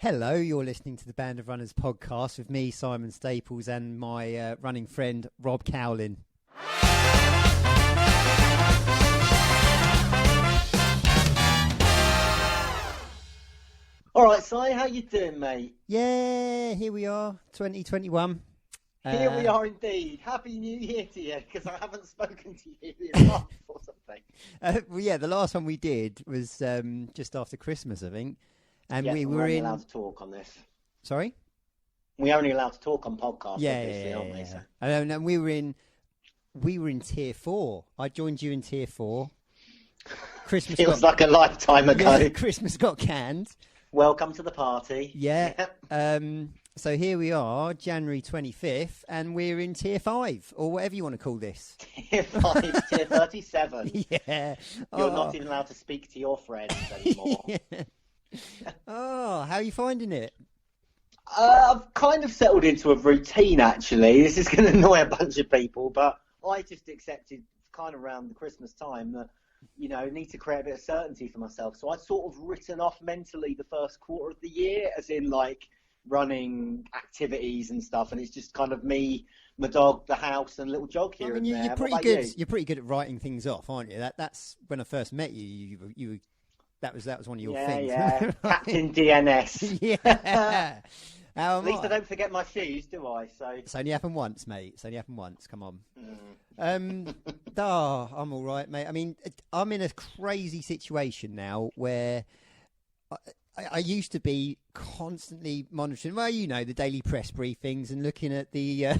Hello, you're listening to the Band of Runners podcast with me, Simon Staples, and my running friend, Rob Cowlin. All right, Si, how you doing, mate? Yeah, here we are, 2021. Here we are indeed. Happy New Year to you, because I haven't spoken to you in a month or something. Well, yeah, the last one we did was just after Christmas, I think. And yeah, we we're were only in... allowed to talk on this. Sorry? We're only allowed to talk on podcasts, Yeah, obviously, yeah, aren't we? yeah. So. And we were in tier 4. I joined you in tier 4. Christmas Feels like a lifetime ago. Yeah, Christmas got canned. Welcome to the party. Yeah. So here we are, January 25th, and we're in tier 5, or whatever you want to call this. Tier 5, tier 37. Yeah. You're not even allowed to speak to your friends anymore. Yeah. Oh, how are you finding it? I've kind of settled into a routine, actually. This is going to annoy a bunch of people, but I just accepted kind of around the Christmas time that, you know, I need to create a bit of certainty for myself. So I'd sort of written off mentally the first quarter of the year, as in, like, running activities and stuff, and it's just kind of me, my dog, the house, and a little jog here and there. You're pretty good. You're pretty good at writing things off, aren't you? That's when I first met you. You that was one of your things. Yeah, Captain DNS. Yeah. At least I don't forget my shoes, do I? So it's only happened once, mate. It's only happened once. Come on. I'm all right, mate. I mean, I'm in a crazy situation now where I used to be constantly monitoring, well, you know, the daily press briefings and looking at the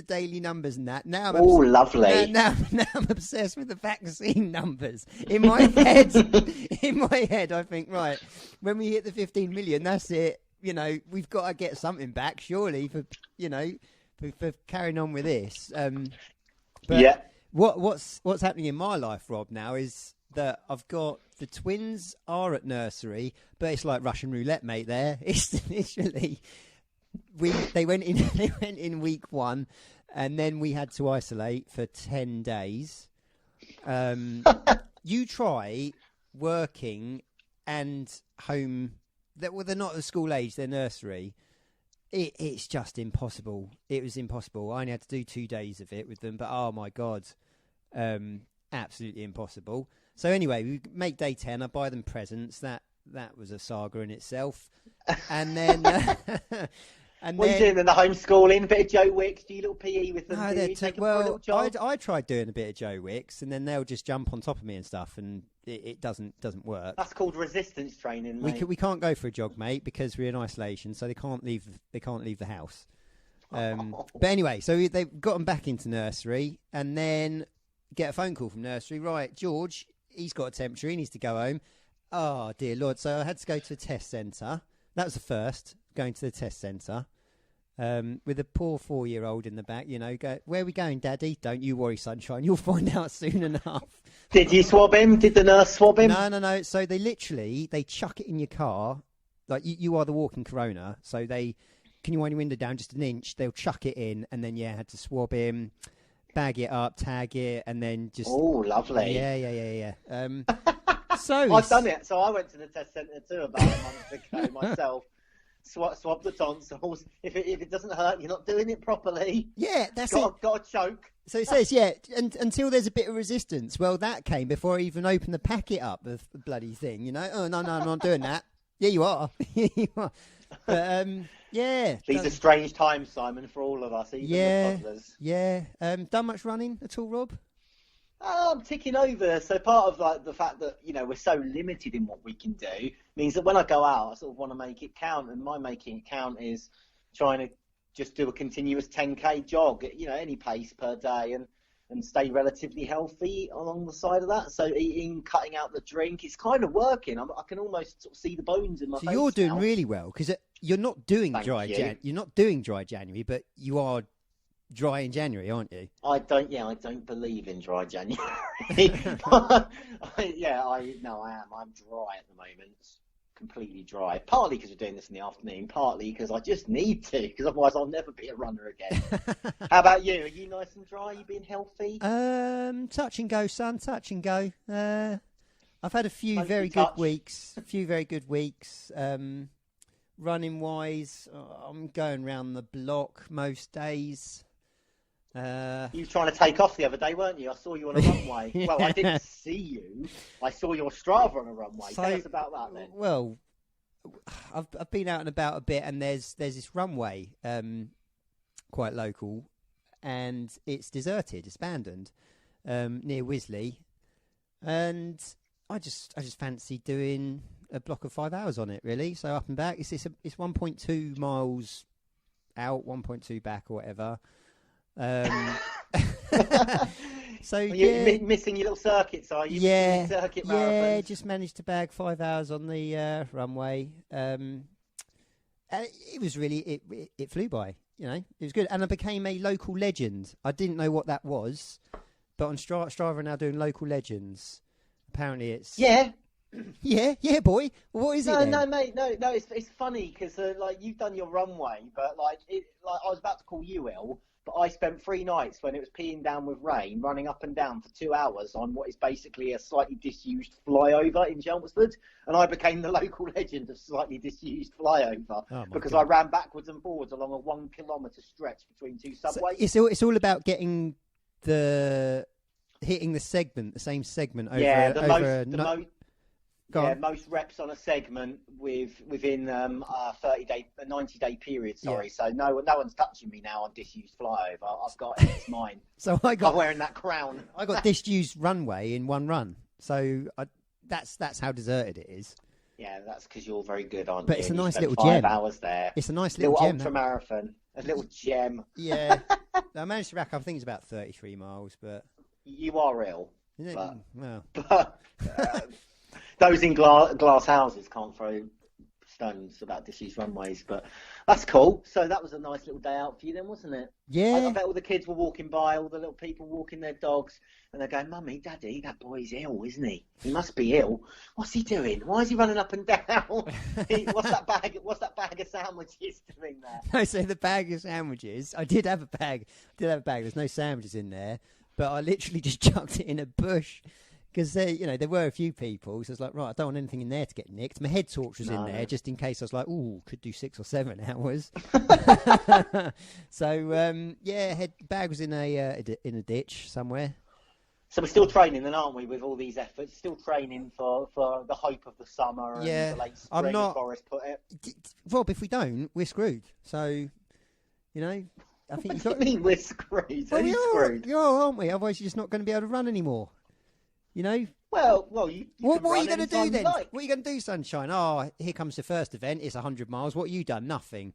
daily numbers and that. Now, lovely. Now I'm obsessed with the vaccine numbers. In my head, I think, right, when we hit the 15 million, that's it. You know, we've got to get something back, surely, for carrying on with this. But yeah. What's happening in my life, Rob, now is that I've got the twins are at nursery, but it's like Russian roulette, mate. There, it's literally they went in week 1, and then we had to isolate for 10 days. You try working and home. They're not at school age; they're nursery. It's just impossible. It was impossible. I only had to do 2 days of it with them, but oh my god, absolutely impossible. So anyway, we make day 10. I buy them presents. That was a saga in itself. And then, what are you doing in the homeschooling? A bit of Joe Wicks? Do you little PE with them? I tried doing a bit of Joe Wicks, and then they'll just jump on top of me and stuff, and it doesn't work. That's called resistance training, mate. We can't go for a jog, mate, because we're in isolation, so they can't leave the house. But anyway, so they've got them back into nursery, and then get a phone call from nursery. Right, George, he's got a temperature. He needs to go home. Oh dear Lord! So I had to go to a test centre. That was the first, going to the test centre. With a poor 4-year-old in the back, you know, go, where are we going, Daddy? Don't you worry, sunshine. You'll find out soon enough. Did you swab him? Did the nurse swab him? No. So they chuck it in your car. Like you are the walking corona. So can you wind your window down just an inch? They'll chuck it in, and then had to swab him, bag it up, tag it, and then just... Oh, lovely. Yeah. So I've done it. So I went to the test centre too about a month ago myself. Swab the tonsils. If it doesn't hurt, you're not doing it properly. Yeah, that's it. Got to choke. So it says, until there's a bit of resistance. Well, that came before I even opened the packet up, the bloody thing, you know. Oh, no, I'm not doing that. Yeah, you are. You are. But, yeah. These are strange times, Simon, for all of us, even the toddlers. Yeah. Done much running at all, Rob? I'm ticking over. So part of like the fact that, you know, we're so limited in what we can do means that when I go out, I sort of want to make it count. And my making it count is trying to just do a continuous 10K jog at, you know, any pace per day and stay relatively healthy along the side of that. So eating, cutting out the drink, it's kind of working. I can almost sort of see the bones in my face. So you're doing now. really well, because you're not doing You're not doing dry January, but you are dry in January, aren't you? I don't believe in dry January. I am. I'm dry at the moment. Completely dry. Partly because we're doing this in the afternoon, partly because I just need to, because otherwise I'll never be a runner again. How about you? Are you nice and dry? Are you being healthy? Touch and go, son. Touch and go. I've had a few very good weeks. Running wise, I'm going round the block most days. You were trying to take off the other day, weren't you? I saw you on a runway. Well, I didn't see you. I saw your Strava on a runway. Tell us about that then. Well, I've been out and about a bit, and there's this runway, quite local, and it's deserted, it's abandoned, near Wisley, and I just fancy doing a block of 5 hours on it, really. So up and back, it's 1.2 miles out, 1.2 back, or whatever. So you're missing your little circuits, are you? Yeah, circuit yeah. Just managed to bag 5 hours on the runway. It was really it flew by. You know, it was good, and I became a local legend. I didn't know what that was, but on Strava now doing local legends. Apparently, it's yeah, boy. What is it? No, mate, no. It's funny because like you've done your runway, but like I was about to call you ill. But I spent 3 nights when it was peeing down with rain, running up and down for 2 hours on what is basically a slightly disused flyover in Chelmsford, and I became the local legend of slightly disused flyover because I ran backwards and forwards along a 1 kilometre stretch between 2 subways. So it's all about hitting the segment, the same segment over. Most reps on a segment within a 90-day period. Sorry, so no one's touching me now on disused flyover. I've got it. It's mine. So I'm wearing that crown. I got disused runway in one run. So that's how deserted it is. Yeah, that's because you're very good, aren't you? But it's a nice little 5 hours there. It's a nice little gem. Ultra marathon, a little gem. Yeah, I managed to rack up. I think it's about 33 miles, but you are ill. But those in glass houses can't throw stones about disused runways, but that's cool. So that was a nice little day out for you then, wasn't it? Yeah. I bet all the kids were walking by, all the little people walking their dogs, and they're going, "Mummy, Daddy, that boy's ill, isn't he? He must be ill. What's he doing? Why is he running up and down? What's that bag of sandwiches doing there?" No, so the bag of sandwiches, I did have a bag. There's no sandwiches in there, but I literally just chucked it in a bush. Because there were a few people, so I was like, right, I don't want anything in there to get nicked. My head torch was in there, just in case. I was like, ooh, could do 6 or 7 hours. So bag was in a ditch somewhere. So we're still training, then, aren't we? With all these efforts, still training for the hope of the summer and the late spring, as Boris put it. Rob, if we don't, we're screwed. So, I think what do you mean we're screwed? Well, screwed? You are, aren't we? Otherwise, you're just not going to be able to run anymore. Well, you what are you going to do then? What are you going to do, Sunshine? Oh, here comes the first event. It's 100 miles. What have you done? Nothing.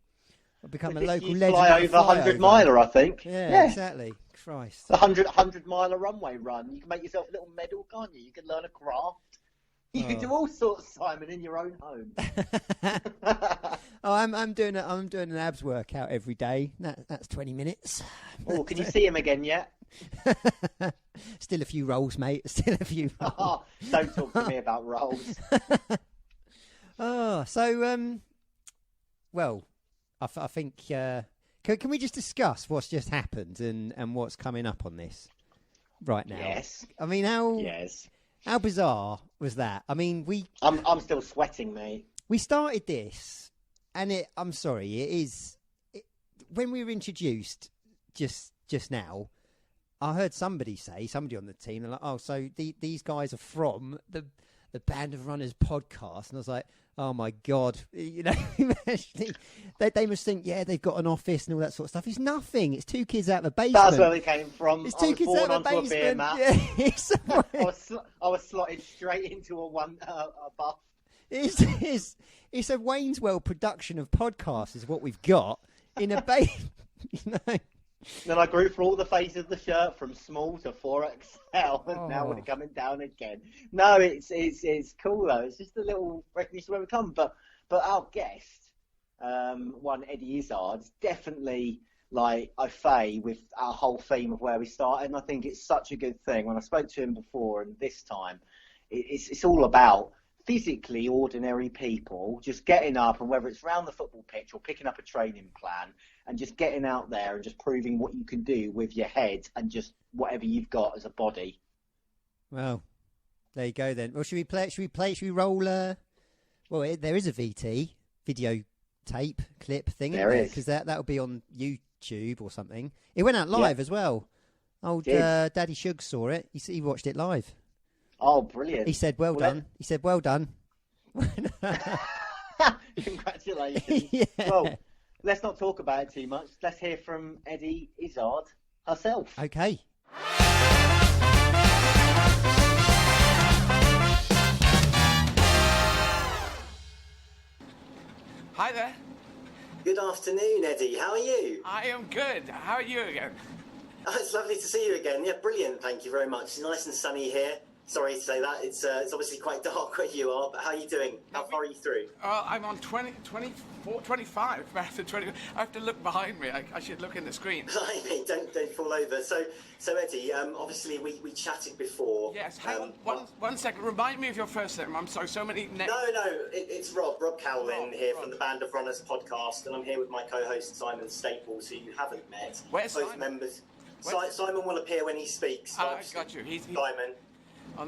I've become a local legend. Fly over 100 miler, I think. Yeah, exactly. Christ. The 100 miler runway run. You can make yourself a little medal, can't you? You can learn a craft. You can do all sorts, Simon, in your own home. I'm doing an abs workout every day. That's 20 minutes. Oh, can you see him again yet? Still a few rolls, mate. Still a few rolls. Oh, don't talk to me about rolls. Well, I think can we just discuss what's just happened and what's coming up on this right now? Yes. I mean, how bizarre was that? I mean, I'm still sweating, mate. We started this, and I'm sorry, it is when we were introduced just now. I heard somebody on the team, they're like, "Oh, so these guys are from the Band of Runners podcast," and I was like, "Oh my god!" Actually, they must think, they've got an office and all that sort of stuff. It's nothing. It's 2 kids out of a basement. That's where we came from. It's 2 kids out of a basement. I was slotted straight into a buff. It's a Wayne's World production of podcasts, is what we've got in a basement. Then I grew through all the phases of the shirt from small to 4XL, and now we're coming down again. No, it's cool though. It's just a little recognition where we come. But our guest, one Eddie Izzard, is definitely like au fait with our whole theme of where we started. And I think it's such a good thing. When I spoke to him before and this time, it's all about physically ordinary people just getting up, and whether it's round the football pitch or picking up a training plan and just getting out there and just proving what you can do with your head and just whatever you've got as a body. Well, There you go then. Well, should we play? Should we roll? Well, there is a VT video tape clip thing, isn't there? Because that'll be on YouTube or something. It went out live as well. Old Daddy Shug saw it. He watched it live. Oh, brilliant! He said, "Well done." He said, "Well done." Congratulations. Yeah. Well, let's not talk about it too much. Let's hear from Eddie Izzard herself. Okay. Hi there. Good afternoon, Eddie. How are you? I am good. How are you again? Oh, it's lovely to see you again. Yeah, brilliant. Thank you very much. It's nice and sunny here. Sorry to say that. It's obviously quite dark where you are, but how are you doing? How far are you through? I'm on 24, 25. I have to look behind me. I should look in the screen. Blimey, don't fall over. So Eddie, obviously we chatted before. Yes, hang on one second. Remind me of your first name. I'm sorry, so many names. No, it's Rob Cowlin here from the Band of Runners podcast, and I'm here with my co-host Simon Staples, who you haven't met. Where's both Simon? Members. Simon will appear when he speaks. I got you. He's Simon.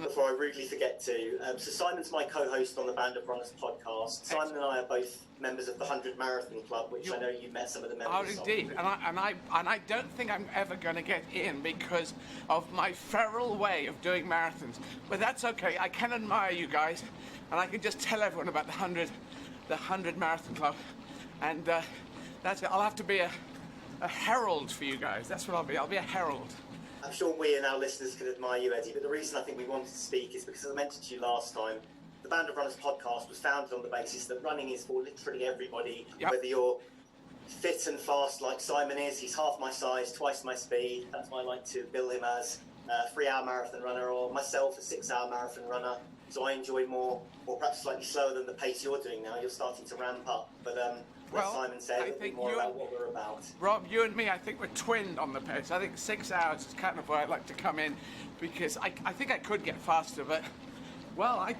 Before I rudely forget to, so Simon's my co-host on the Band of Runners podcast. Simon and I are both members of the 100 Marathon Club, which I know you met some of the members of. Oh, indeed. And I don't think I'm ever going to get in because of my feral way of doing marathons. But that's okay. I can admire you guys, and I can just tell everyone about the 100 Marathon Club, and that's it. I'll have to be a herald for you guys. That's what I'll be. I'll be a herald. I'm sure we and our listeners can admire you, Eddie, but the reason I think we wanted to speak is because, as I mentioned to you last time, the Band of Runners podcast was founded on the basis that running is for literally everybody, whether you're fit and fast like Simon is. He's half my size, twice my speed. That's what I like to bill him as, a 3-hour marathon runner, or myself, a 6-hour marathon runner. So I enjoy more, or perhaps slightly slower than the pace you're doing now. You're starting to ramp up, but as Simon said, it'll be more about what we're about. Rob, you and me, I think we're twinned on the pace. I think 6 hours is kind of where I'd like to come in, because I think I could get faster, but, well, I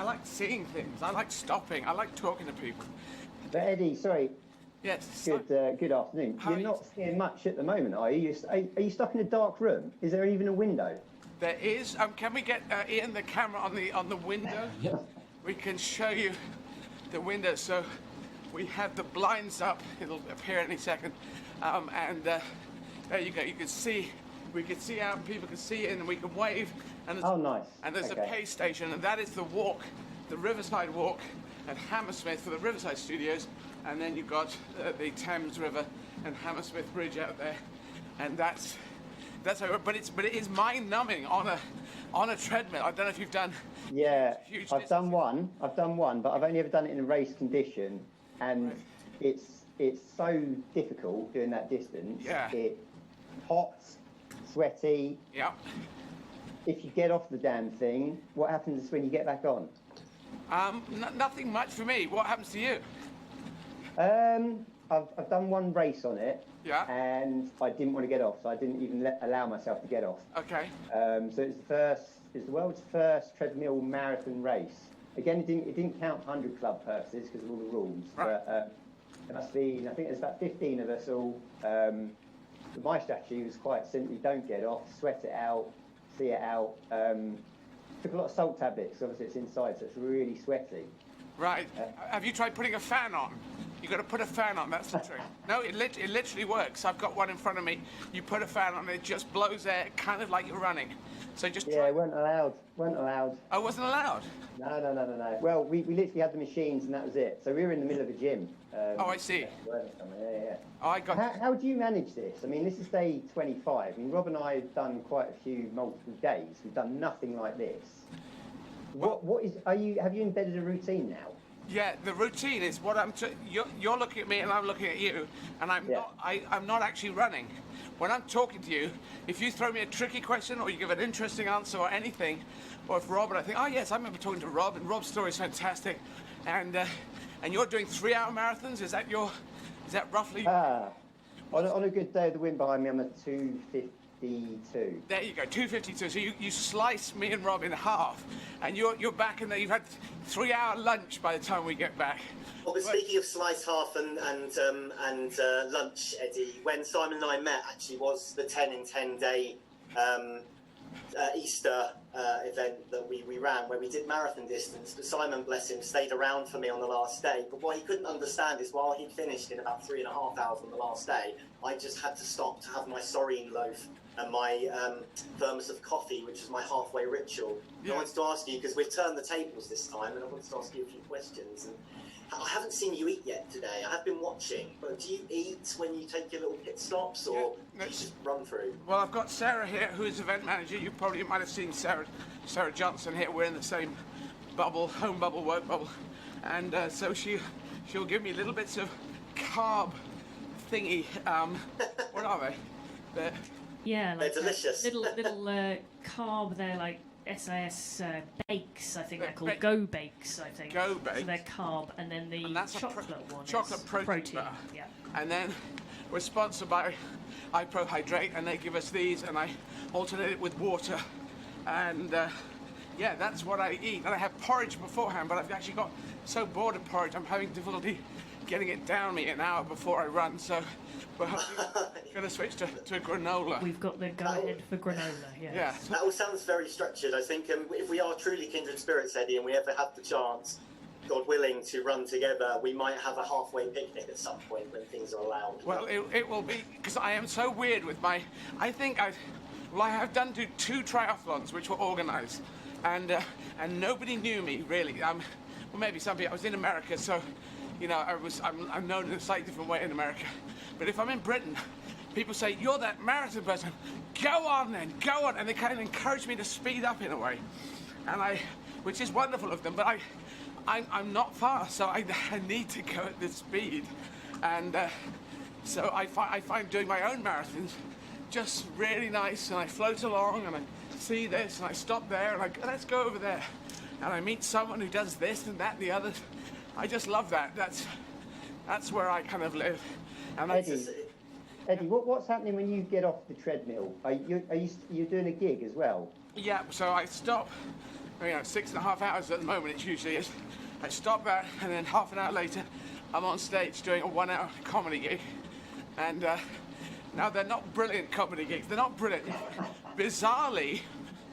like seeing things. I like stopping. I like talking to people. But Eddie, sorry. Yes. Good afternoon. You're not seeing much at the moment, are you? Are you stuck in a dark room? Is there even a window? There is. Can we get Ian the camera on the window? We can show you the window. So we have the blinds up. It'll appear any second. And there you go. You can see. We can see out. People can see in, and we can wave. And nice. And there's a pay station, and that is the walk, the Riverside Walk at Hammersmith for the Riverside Studios. And then you've got the Thames River and Hammersmith Bridge out there, and that's how. But it is mind-numbing on a treadmill. I don't know if you've done. Yeah, I've done one, but I've only ever done it in a race condition, and it's so difficult doing that distance. Yeah. It's hot, sweaty. Yeah. If you get off the damn thing, what happens when you get back on? Nothing much for me. What happens to you? I've done one race on it. Yeah. And I didn't want to get off, so I didn't even allow myself to get off. Okay. So it's the world's first treadmill marathon race. Again, it didn't count 100 club purses because of all the rules. Right. But there must be, I think there's about 15 of us all. But my strategy was quite simply: don't get off, sweat it out, see it out. Took a lot of salt tablets. Obviously, it's inside, so it's really sweaty. Right. Have you tried putting a fan on? You've got to put a fan on, that's the trick. No, it literally works. I've got one in front of me. You put a fan on, it just blows air, kind of like you're running. So just try. Yeah, weren't allowed. Oh, wasn't allowed? No. Well, we literally had the machines and that was it. So we were in the middle of a gym. Oh, I see. Yeah. Oh, I got How do you manage this? I mean, this is day 25. I mean, Rob and I have done quite a few multiple days. We've done nothing like this. Have you embedded a routine now? Yeah, the routine is what you're looking at me and I'm looking at you, and I'm not actually running. When I'm talking to you, if you throw me a tricky question or you give an interesting answer or anything, or if Rob and I think, oh yes, I remember talking to Rob and Rob's story is fantastic, and you're doing 3-hour marathons. Is that roughly? On a good day, the wind behind me, I'm at 2:52. There you go, 2:52. So you slice me and Rob in half, and you're back in there. You've had 3-hour lunch by the time we get back. Well, but speaking of slice half and lunch, Eddie, when Simon and I met, actually was the 10 in 10 day Easter event that we ran where we did marathon distance, but Simon, bless him, stayed around for me on the last day. But what he couldn't understand is while he'd finished in about 3.5 hours on the last day, I just had to stop to have my sorine loaf and my thermos of coffee, which is my halfway ritual. I wanted to ask you, because we've turned the tables this time, and I wanted to ask you a few questions. And I haven't seen you eat yet today. I have been watching, but do you eat when you take your little pit stops, or do you just run through? Well, I've got Sarah here, who is event manager. You probably might have seen Sarah Johnson here. We're in the same bubble, home bubble, work bubble, and so she'll give me little bits of carb thingy. What are they? They're delicious. Little carb. They're like SAS bakes, I think they're called. Go bakes, I think. Go bakes. So they're carb, and then the chocolate one. Chocolate is protein. Bar. Yeah. And then we're sponsored by iProhydrate, and they give us these, and I alternate it with water. And that's what I eat. And I have porridge beforehand, but I've actually got so bored of porridge, I'm having difficulty getting it down me an hour before I run. So we're going to switch to granola. We've got the go-ahead for granola, yeah. That all sounds very structured. I think if we are truly kindred spirits, Eddie, and we ever have the chance, God willing, to run together, we might have a halfway picnic at some point when things are allowed. Well, it will be, because I am so weird with my... I have done two triathlons which were organised, and nobody knew me, really. Well, maybe some people... I was in America, so... I'm known in a slightly different way in America. But if I'm in Britain, people say, you're that marathon person. Go on then, go on. And they kind of encourage me to speed up in a way. Which is wonderful of them, but I'm not fast, so I need to go at this speed. And so I find doing my own marathons just really nice, and I float along and I see this and I stop there and I go, let's go over there. And I meet someone who does this and that and the other. I just love that. That's where I kind of live. And Eddie, what's happening when you get off the treadmill? Are you doing a gig as well? Yeah, so I stop, 6.5 hours at the moment it usually is. I stop that, and then half an hour later, I'm on stage doing a 1 hour comedy gig. And now they're not brilliant comedy gigs. They're not brilliant. Bizarrely,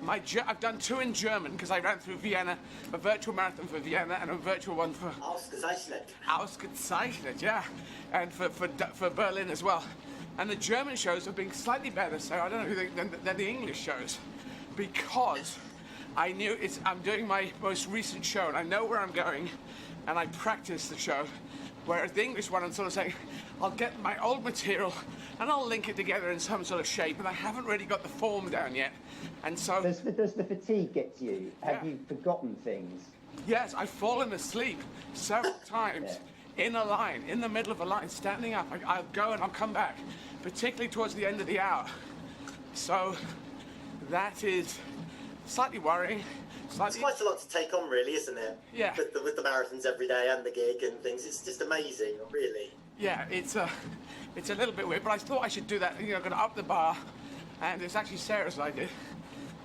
I've done 2 in German because I ran through Vienna, a virtual marathon for Vienna and a virtual one for Ausgezeichnet, yeah, and for Berlin as well. And the German shows have been slightly better, so I don't know than the English shows, because I knew I'm doing my most recent show and I know where I'm going, and I practice the show. Whereas the English one, I'm sort of saying, I'll get my old material and I'll link it together in some sort of shape, and I haven't really got the form down yet. And so... Does the fatigue get to you? Have you forgotten things? Yes, I've fallen asleep several times in a line, in the middle of a line, standing up. I'll go and I'll come back, particularly towards the end of the hour. So that is slightly worrying. It's quite a lot to take on, really, isn't it? Yeah. With the marathons every day and the gig and things, it's just amazing, really. Yeah, it's a little bit weird, but I thought I should do that. Going to up the bar, and it's actually Sarah's idea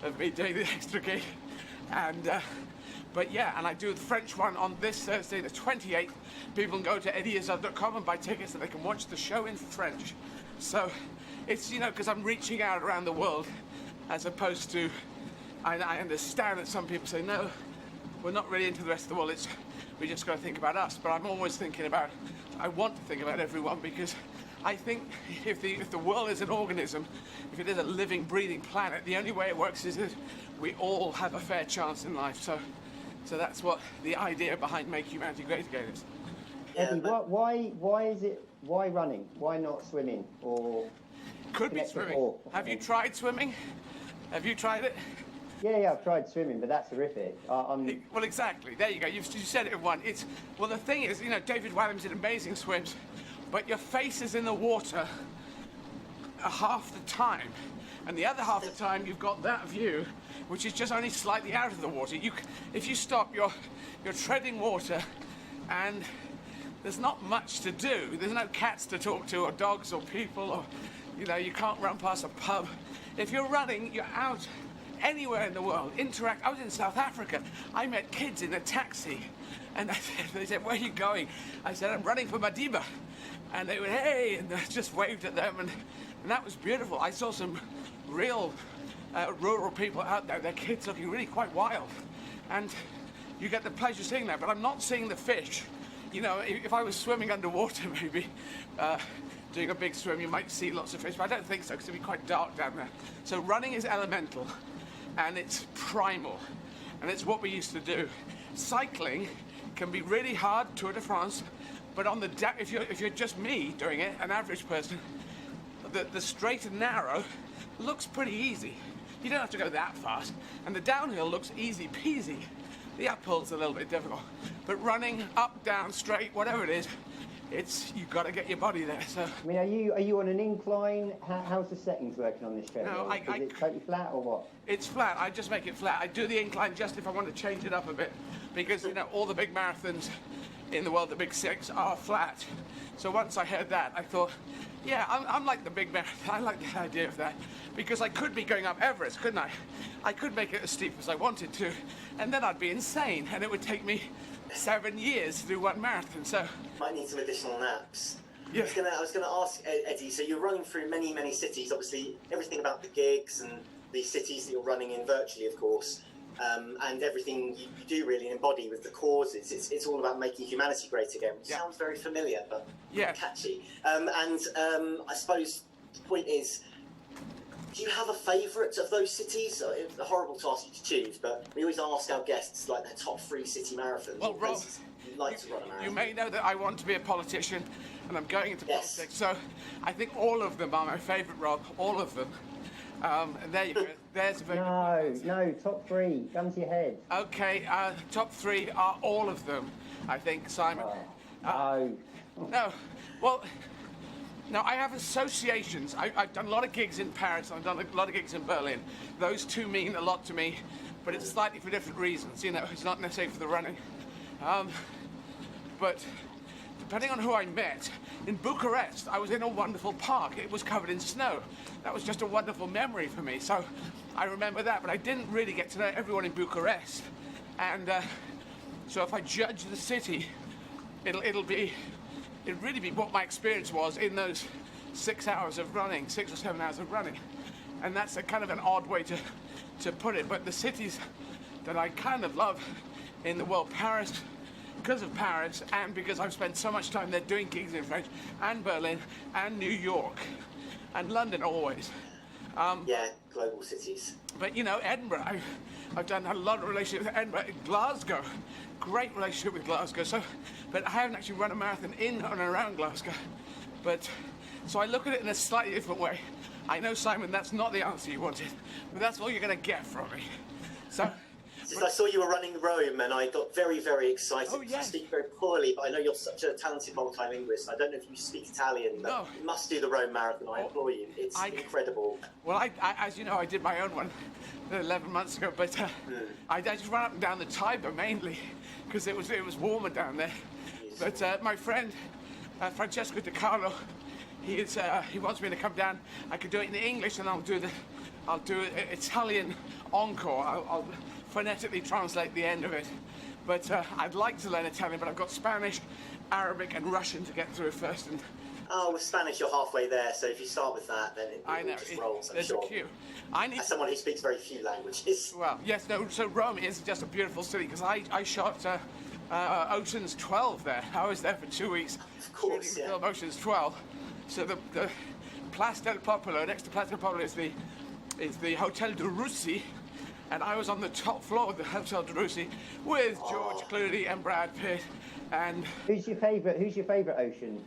of me doing the extra gig, and and I do the French one on this Thursday, the 28th. People can go to eddieizard.com and buy tickets, and they can watch the show in French. So it's because I'm reaching out around the world, as opposed to. I understand that some people say, no, we're not really into the rest of the world, we just got to think about us. But I'm always thinking about, I want to think about everyone, because I think if the world is an organism, if it is a living, breathing planet, the only way it works is that we all have a fair chance in life. So that's what the idea behind Make Humanity Great Again is. Eddie, why running? Why not swimming? Or could be swimming. Have you tried swimming? Have you tried it? Yeah, I've tried swimming, but that's horrific. Well, exactly. There you go. You said it in one. Well, the thing is, David Walliams did amazing swims, but your face is in the water half the time, and the other half the time you've got that view, which is just only slightly out of the water. If you stop, you're treading water, and there's not much to do. There's no cats to talk to, or dogs, or people, or you can't run past a pub. If you're running, you're out. Anywhere in the world, interact. I was in South Africa. I met kids in a taxi, and they said, "Where are you going?" I said, "I'm running for Madiba," and they went, "Hey," and I just waved at them, and that was beautiful. I saw some real rural people out there, their kids looking really quite wild. And you get the pleasure seeing that, but I'm not seeing the fish. You know, if I was swimming underwater, maybe, doing a big swim, you might see lots of fish, but I don't think so, because it'd be quite dark down there. So running is elemental, and it's primal, and it's what we used to do. Cycling can be really hard, Tour de France, but on the if you're just me doing it, an average person, the straight and narrow looks pretty easy. You don't have to go that fast, and the downhill looks easy peasy. The uphill's a little bit difficult, but running up, down, straight, whatever it is, you've got to get your body there. So I mean, are you on an incline? How's the settings working on this treadmill? No, is it totally flat or what? It's flat. I just make it flat. I do the incline just if I want to change it up a bit, because you know all the big marathons in the world, the big six, are flat. So once I heard that, I thought, yeah, I'm like the big marathon. I like the idea of that, because I could be going up Everest, couldn't I? I could make it as steep as I wanted to, and then I'd be insane, and it would take me 7 years to do one marathon. So might need some additional naps. Yeah. I was gonna ask Eddie. So you're running through many cities. Obviously, everything about the gigs and the cities that you're running in virtually, of course, and everything you do really embody with the causes. It's all about making humanity great again. Which sounds very familiar, but catchy. I suppose the point is, do you have a favourite of those cities? It's horrible to ask you to choose, but we always ask our guests like their top 3 city marathons. Well, Rob, you'd like to run a marathon. You may know that I want to be a politician, and I'm going into politics. So I think all of them are my favourite, Rob. All of them. And there you go. There's a very No, top 3. Gun to your head. Okay, top 3 are all of them, I think, Simon. No. Well, no, I have associations. I've done a lot of gigs in Paris. I've done a lot of gigs in Berlin. Those two mean a lot to me, but it's slightly for different reasons. You know, it's not necessarily for the running. But depending on who I met, in Bucharest, I was in a wonderful park. It was covered in snow. That was just a wonderful memory for me. So I remember that, but I didn't really get to know everyone in Bucharest. And so if I judge the city, it'll really be what my experience was in those 6 hours of running, 6 or 7 hours of running. And that's a kind of an odd way to put it. But the cities that I kind of love in the world, Paris, because of Paris, and because I've spent so much time there doing gigs in French, and Berlin, and New York, and London always. Global cities. But you know, Edinburgh, I've done a lot of relationships with Edinburgh. Glasgow, great relationship with Glasgow. But I haven't actually run a marathon in and around Glasgow. So I look at it in a slightly different way. I know, Simon, that's not the answer you wanted, but that's all you're going to get from me. So. I saw you were running Rome, and I got very, very excited. Oh, yes. I speak very poorly, but I know you're such a talented multilingualist. I don't know if you speak Italian, but you must do the Rome Marathon. I implore you. It's incredible. Well, I, as you know, I did my own one 11 months ago, but I just ran up and down the Tiber mainly because it was warmer down there. But my friend Francesco De Carlo, he wants me to come down. I could do it in English, and I'll do Italian encore. I'll phonetically translate the end of it. But I'd like to learn Italian, but I've got Spanish, Arabic, and Russian to get through first. And with Spanish, you're halfway there. So if you start with that, then it just rolls. There's a queue. As someone who speaks very few languages. Well, yes, no. So Rome is just a beautiful city because I shot Ocean's 12 there. I was there for 2 weeks. Of course, shooting film Ocean's 12. So the Place del Popolo, next to Place del Popolo, is the Hotel de Russie. And I was on the top floor of the Hotel de Russie with George Clooney and Brad Pitt. And who's your favourite Ocean?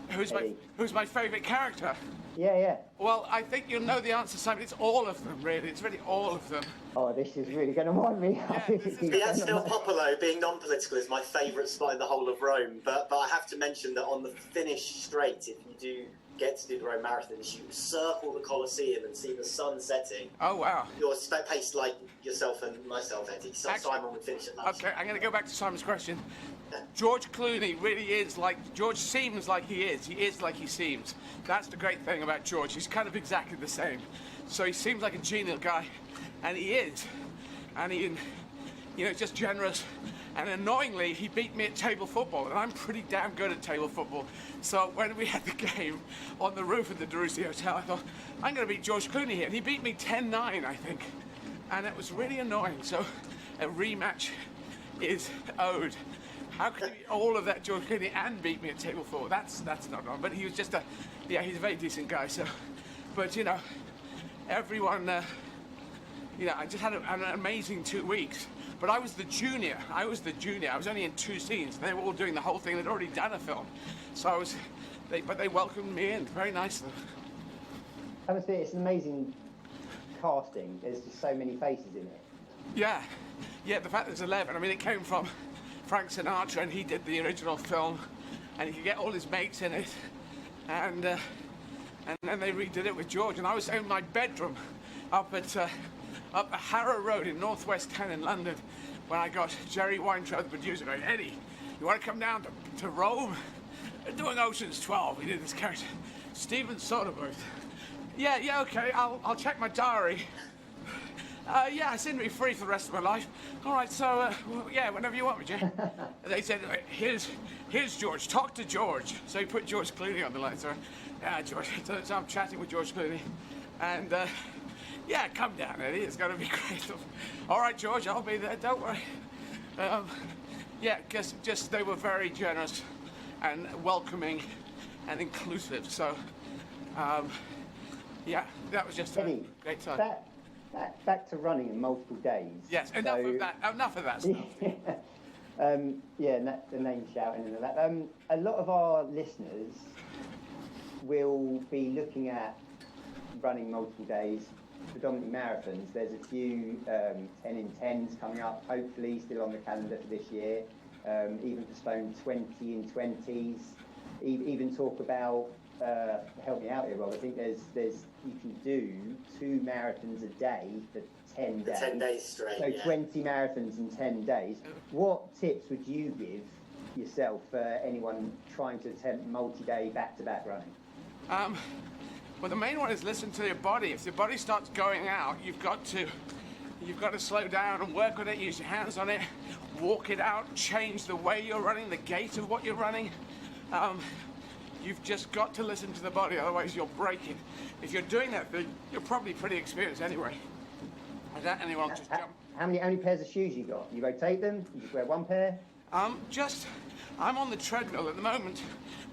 Who's my favourite character? Yeah. Well, I think you'll know the answer, Simon. It's all of them, really. It's really all of them. Oh, this is really going to wind me up. The Hotel Popolo, being non-political, is my favourite spot in the whole of Rome. But I have to mention that on the Finnish Strait, if you do get to do the Rome Marathons, you circle the Colosseum and see the sun setting. Oh, wow. You're paced like yourself and myself, Eddie. So Simon would finish it last. Okay, I'm going to go back to Simon's question. George Clooney really is George seems like he is. He is like he seems. That's the great thing about George. He's kind of exactly the same. So he seems like a genial guy, and he is. And he, just generous And annoyingly, he beat me at table football, and I'm pretty damn good at table football. So when we had the game on the roof of the Darusi Hotel, I thought, I'm going to beat George Clooney here. And he beat me 10-9, I think. And it was really annoying. So a rematch is owed. How could he beat all of that George Clooney and beat me at table football? That's not wrong. But he was just he's a very decent guy. So, but, you know, everyone, you know, I just had an amazing 2 weeks. But I was the junior. I was only in 2 scenes. They were all doing the whole thing. They'd already done a film. So but they welcomed me in very nicely. I must say, it's an amazing casting. There's just so many faces in it. Yeah. The fact there's 11. I mean, it came from Frank Sinatra, and he did the original film, and he could get all his mates in it. And then they redid it with George. And I was in my bedroom up the Harrow Road in northwest town in London when I got Jerry Weintraub, the producer, going, Eddie, you want to come down to Rome? They're doing Ocean's 12. He did this character. Steven Soderbergh. Yeah, okay, I'll check my diary. Yeah, I seem to be free for the rest of my life. All right, so, yeah, whenever you want me, Jay. They said, here's George. Talk to George. So he put George Clooney on the line. So, yeah, George. So I'm chatting with George Clooney. And, yeah, come down, Eddie. It's going to be great. All right, George, I'll be there. Don't worry. Yeah, just they were very generous and welcoming and inclusive. So, yeah, that was just Eddie, a great time. Back to running in multiple days. Yes, enough of that stuff. Yeah, the name shouting and all that. A lot of our listeners will be looking at running multiple days, predominantly marathons. There's a few 10 in 10s coming up, hopefully still on the calendar for this year. Even postponed 20 in 20s. Even talk about, help me out here, Rob. I think there's you can do 2 marathons a day for 10 days. 10 days straight. So 20 marathons in 10 days. What tips would you give yourself for anyone trying to attempt multi-day back-to-back running? Well, the main one is listen to your body. If your body starts going out, you've got to slow down and work on it. Use your hands on it, walk it out, change the way you're running, the gait of what you're running. You've just got to listen to the body, otherwise you'll break it. If you're doing that thing, you're probably pretty experienced anyway. Without anyone just jump. How many pairs of shoes you got? You rotate them? You just wear one pair? I'm on the treadmill at the moment.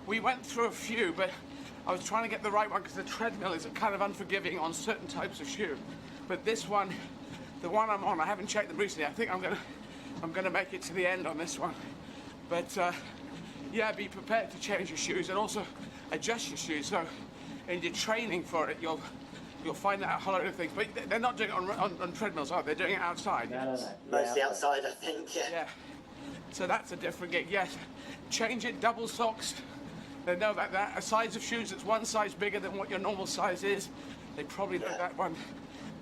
We went through a few, but I was trying to get the right one because the treadmill is kind of unforgiving on certain types of shoe. But this one, the one I'm on, I haven't checked them recently. I think I'm gonna make it to the end on this one. But yeah, be prepared to change your shoes and also adjust your shoes. So in your training for it, you'll find out a whole lot of things. But they're not doing it on treadmills, are they? They're doing it outside. No. Mostly outside, I think. Yeah. So that's a different gig. Yes. Change it. Double socks. They know about that. A size of shoes that's one size bigger than what your normal size is. They probably know that one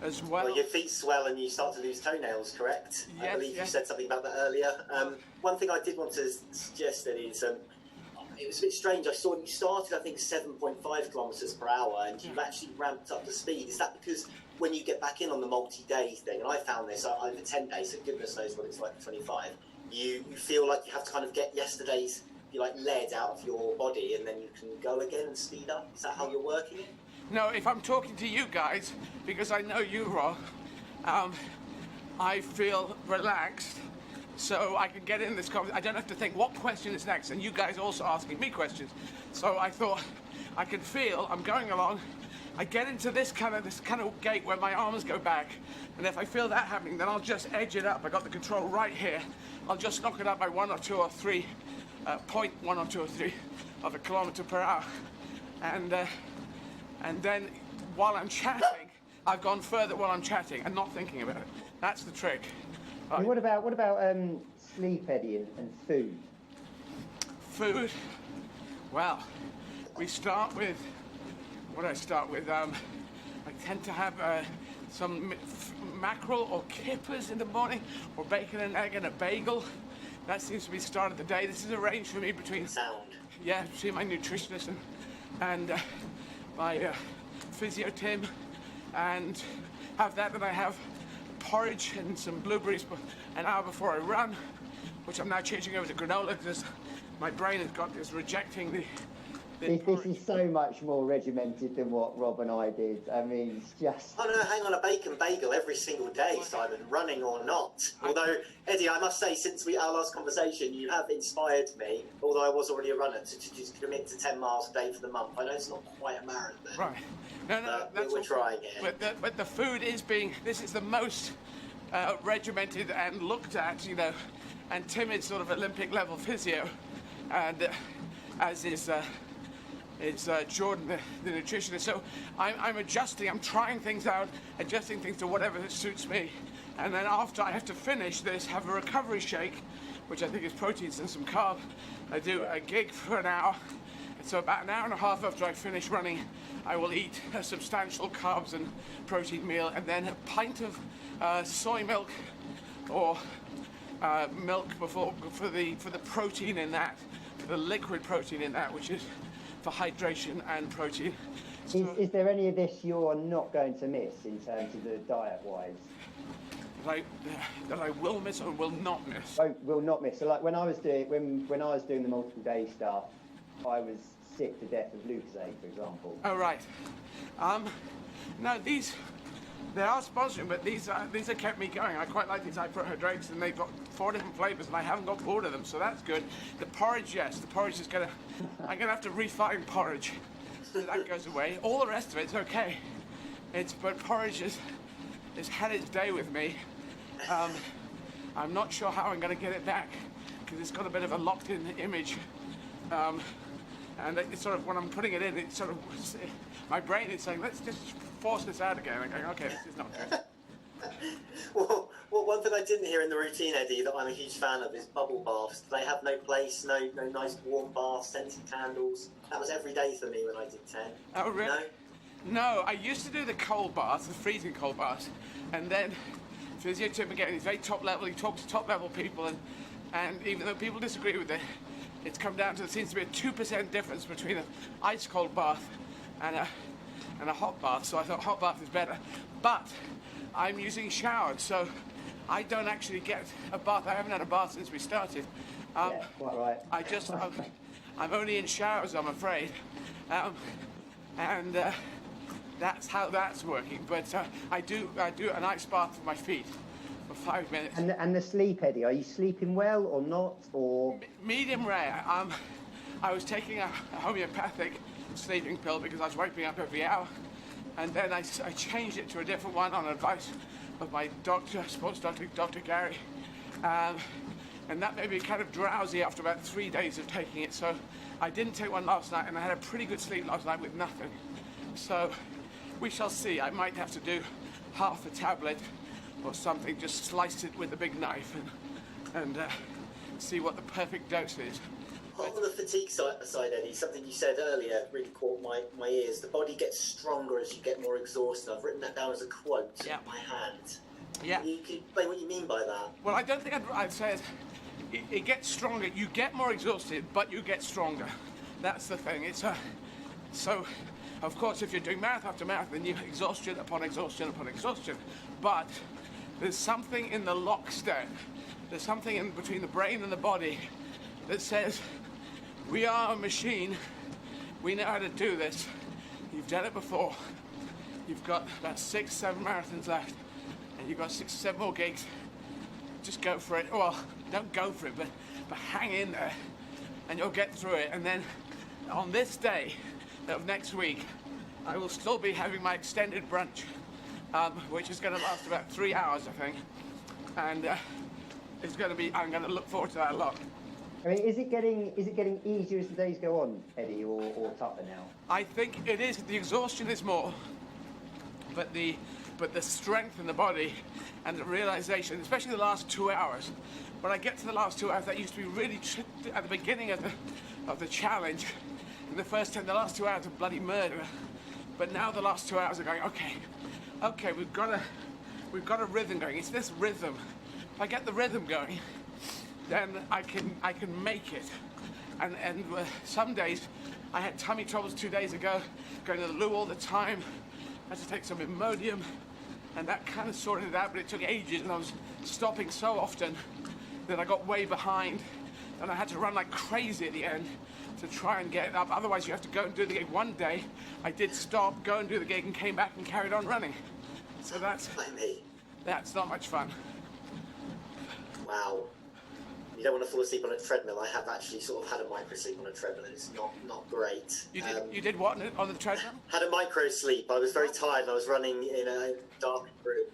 as well. Well, your feet swell and you start to lose toenails, correct? Yes, I believe you said something about that earlier. One thing I did want to suggest, Eddie, is it was a bit strange. I saw you started, I think, 7.5 kilometres per hour, and you've actually ramped up the speed. Is that because when you get back in on the multi-day thing, and I found this over 10 days, so goodness knows what it's like for 25, you feel like you have to kind of get yesterday's lead out of your body, and then you can go again and speed up? Is that how you're working it? No, if I'm talking to you guys, because I know you, Rob, I feel relaxed, so I can get in this conversation. I don't have to think what question is next, and you guys also asking me questions. So I thought I can feel I'm going along. I get into this kind of gait where my arms go back, and if I feel that happening, then I'll just edge it up. I got the control right here. I'll just knock it up by 1 or 2 or 3, 0.1 or 2 or 3 of a kilometre per hour, and then while I'm chatting, I've gone further while I'm chatting and not thinking about it. That's the trick. And what about sleep, Eddie, and food? Food? Well, we start with, what do I start with? I tend to have some mackerel or kippers in the morning, or bacon and egg and a bagel. That seems to be the start of the day. This is arranged for me between between my nutritionist and my physio Tim, and have that. Then I have porridge and some blueberries an hour before I run. which I'm now changing over to granola because my brain has got this rejecting the This is so much more regimented than what Rob and I did. I mean, it's just... Oh no, hang on, a bacon bagel every single day, Simon, running or not. Although, Eddie, I must say, since our last conversation, you have inspired me, although I was already a runner, to just commit to 10 miles a day for the month. I know it's not quite a marathon. Right. No, that's we're trying it. But the food is this is the most regimented and looked at, and Tim is sort of Olympic level physio, and as is... It's Jordan, the nutritionist. So I'm adjusting, I'm trying things out, adjusting things to whatever suits me. And then after I have to finish this, have a recovery shake, which I think is proteins and some carb. I do a gig for an hour. And so about an hour and a half after I finish running, I will eat a substantial carbs and protein meal, and then a pint of soy milk or milk for the protein in that, the liquid protein in that, which is for hydration and protein. Is there any of this you're not going to miss in terms of the diet-wise? That I will miss or will not miss? Oh, will not miss. So like when I was doing the multiple day stuff, I was sick to death of Lucozade, for example. Oh right. No, they are sponsoring, but these have kept me going. I quite like these hydrates, and they've got 4 different flavors, and I haven't got bored of them, so that's good. The porridge, yes, the porridge is I'm gonna have to refine porridge, so that goes away. All the rest of it's okay. But porridge has had its day with me. I'm not sure how I'm gonna get it back, because it's got a bit of a locked-in image. And it's sort of, when I'm putting it in, it's sort of, my brain is saying, let's just force this out again. I'm going, okay, this is not good. Well, one thing I didn't hear in the routine, Eddie, that I'm a huge fan of is bubble baths. They have no place, no nice warm baths, scented candles. That was every day for me when I did 10. Oh, really? No, I used to do the cold baths, the freezing cold baths, and then physio Tim again, he's very top level, he talks to top level people, and even though people disagree with it, it's come down to, there seems to be a 2% difference between an ice cold bath and a hot bath, so I thought hot bath is better. But I'm using showers, so I don't actually get a bath. I haven't had a bath since we started. Yeah, quite right. I'm only in showers, I'm afraid. And that's how that's working. But I do an ice bath for my feet for 5 minutes. And the sleep, Eddie, are you sleeping well or not? Or medium rare. I was taking a homeopathic sleeping pill because I was waking up every hour, and then I changed it to a different one on advice of my doctor, sports doctor, Dr. Gary, and that made me kind of drowsy after about 3 days of taking it. So I didn't take one last night, and I had a pretty good sleep last night with nothing. So we shall see. I might have to do half a tablet or something, just slice it with a big knife and see what the perfect dose is. On the fatigue side, Eddie, something you said earlier really caught my ears. The body gets stronger as you get more exhausted. I've written that down as a quote in my hand. Yeah. You can explain what you mean by that? Well, I don't think I'd say it gets stronger. You get more exhausted, but you get stronger. That's the thing. So, of course, if you're doing marathon after marathon, you exhaustion upon exhaustion upon exhaustion. But there's something in the lockstep. There's something in between the brain and the body that says, we are a machine. We know how to do this. You've done it before. You've got about 6, 7 marathons left, and you've got 6, 7 more gigs. Just go for it. Well, don't go for it, but hang in there, and you'll get through it. And then on this day of next week, I will still be having my extended brunch, which is going to last about 3 hours, I think. And it's going to be. I'm going to look forward to that a lot. I mean, is it getting easier as the days go on, Eddie, or tougher now? I think it is. The exhaustion is more, but the strength in the body and the realization, especially the last 2 hours. When I get to the last 2 hours, that used to be really at the beginning of the challenge. In the first 10, the last 2 hours are bloody murder. But now the last 2 hours are going, okay, we've got a rhythm going. It's this rhythm. If I get the rhythm going, then I can make it. And some days, I had tummy troubles 2 days ago, going to the loo all the time. I had to take some Imodium, and that kind of sorted it out, but it took ages, and I was stopping so often Then I got way behind, and I had to run like crazy at the end to try and get up. Otherwise, you have to go and do the gig. One day, I did stop, go and do the gig, and came back and carried on running. So that's not much fun. Wow. You don't want to fall asleep on a treadmill. I have actually sort of had a micro sleep on a treadmill, and it's not great. You did what on the treadmill? Had a micro sleep. I was very tired, and I was running in a dark room.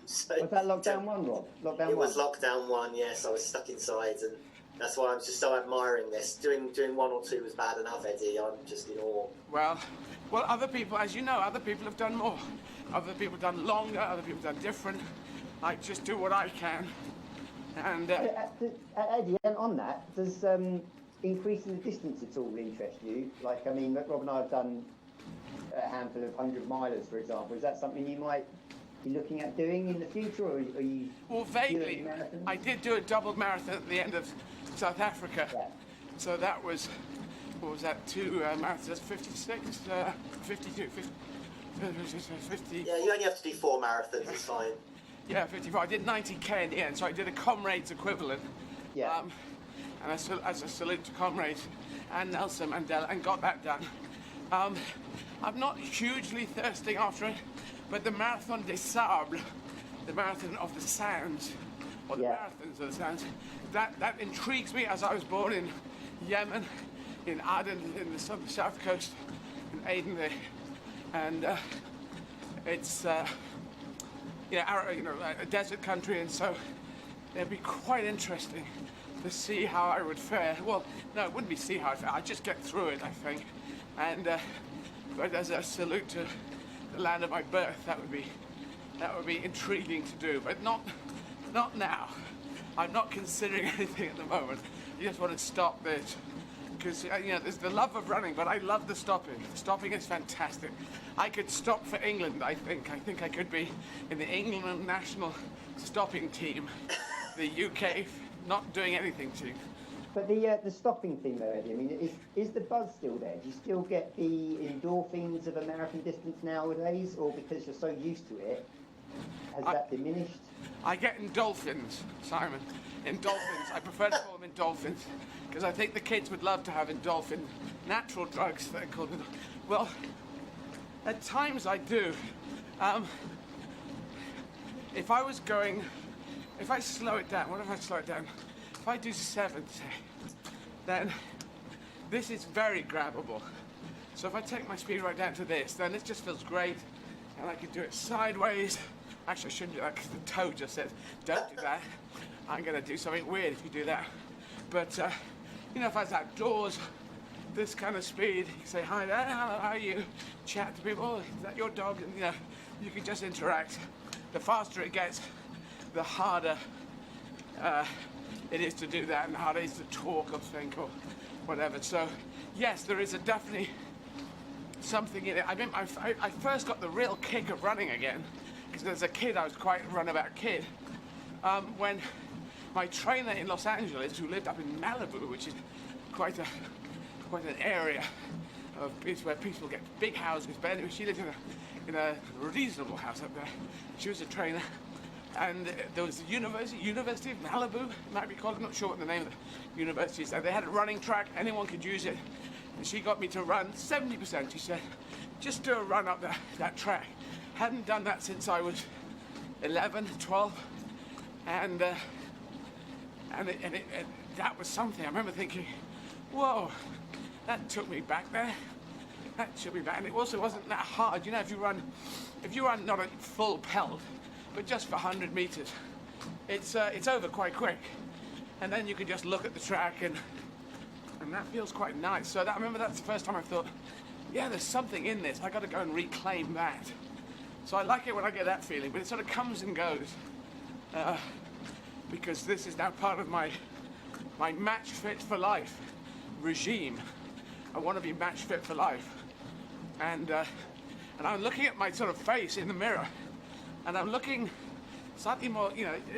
So was that lockdown 1, Rob? It was lockdown 1. Yes, I was stuck inside, and that's why I'm just so admiring this. Doing 1 or 2 was bad enough, Eddie. I'm just in awe. Well, other people, as you know, other people have done more. Other people have done longer. Other people have done different. I just do what I can. And Eddie, on that, does increasing the distance at all interest you? Like, I mean, Rob and I have done a handful of 100-milers, for example. Is that something you might be looking at doing in the future, or are you? Well, vaguely. I did do a double marathon at the end of South Africa. Yeah. So that was, what was that, 2 marathons, 56, 52, 50. Yeah, you only have to do 4 marathons, it's fine. Yeah, 54. I did 90k in the end, so I did a comrades equivalent. Yeah. And as a salute to comrades and Nelson Mandela, and got that done. I'm not hugely thirsting after it, but the Marathon des Sables, the Marathon of the Sands, or the Marathons of the Sands, that intrigues me, as I was born in Yemen, in Aden, in the south coast, in Aden there. And it's a desert country, and so it'd be quite interesting to see how I would fare. Well, no, it wouldn't be see how I'd fare. I'd just get through it, I think. And but as a salute to the land of my birth, that would be intriguing to do, but not now. I'm not considering anything at the moment. I just want to stop this. Because, there's the love of running, but I love the stopping. The stopping is fantastic. I could stop for England, I think. I think I could be in the England national stopping team. The UK not doing anything to. But the stopping thing, though, Eddie, I mean, is the buzz still there? Do you still get the endorphins of a marathon distance nowadays, or because you're so used to it, has that diminished? I get endorphins, Simon. Endorphins. I prefer to call them endorphins, because I think the kids would love to have endorphin, natural drugs, they're called. Well, at times I do. If I slow it down, what if I slow it down? If I do 7, say, then this is very grabbable. So if I take my speed right down to this, then it just feels great, and I can do it sideways. Actually, I shouldn't do that, because the toe just says, don't do that. I'm going to do something weird if you do that. But, if I was outdoors, this kind of speed, you say, hi there, hello, how are you? Chat to people, oh, is that your dog? And, you can just interact. The faster it gets, the harder it is to do that, and the harder it is to talk or think or whatever. So, yes, there is definitely something in it. I mean, I first got the real kick of running again, because as a kid, I was quite a runabout kid, when my trainer in Los Angeles, who lived up in Malibu, which is quite an area of where people get big houses, but anyway, she lived in a reasonable house up there. She was a trainer, and there was the University of Malibu, it might be called, I'm not sure what the name of the university is. They had a running track, anyone could use it, and she got me to run 70%. She said, just do a run up that track. Hadn't done that since I was 11, 12, and that was something. I remember thinking, whoa, that took me back there. That took me back, and it also wasn't that hard. If you run not a full pelt, but just for 100 meters, it's over quite quick, and then you can just look at the track, and that feels quite nice. So I remember that's the first time I thought, yeah, there's something in this. I got to go and reclaim that. So I like it when I get that feeling, but it sort of comes and goes, because this is now part of my match fit for life regime. I want to be match fit for life, and I'm looking at my sort of face in the mirror, and I'm looking slightly more,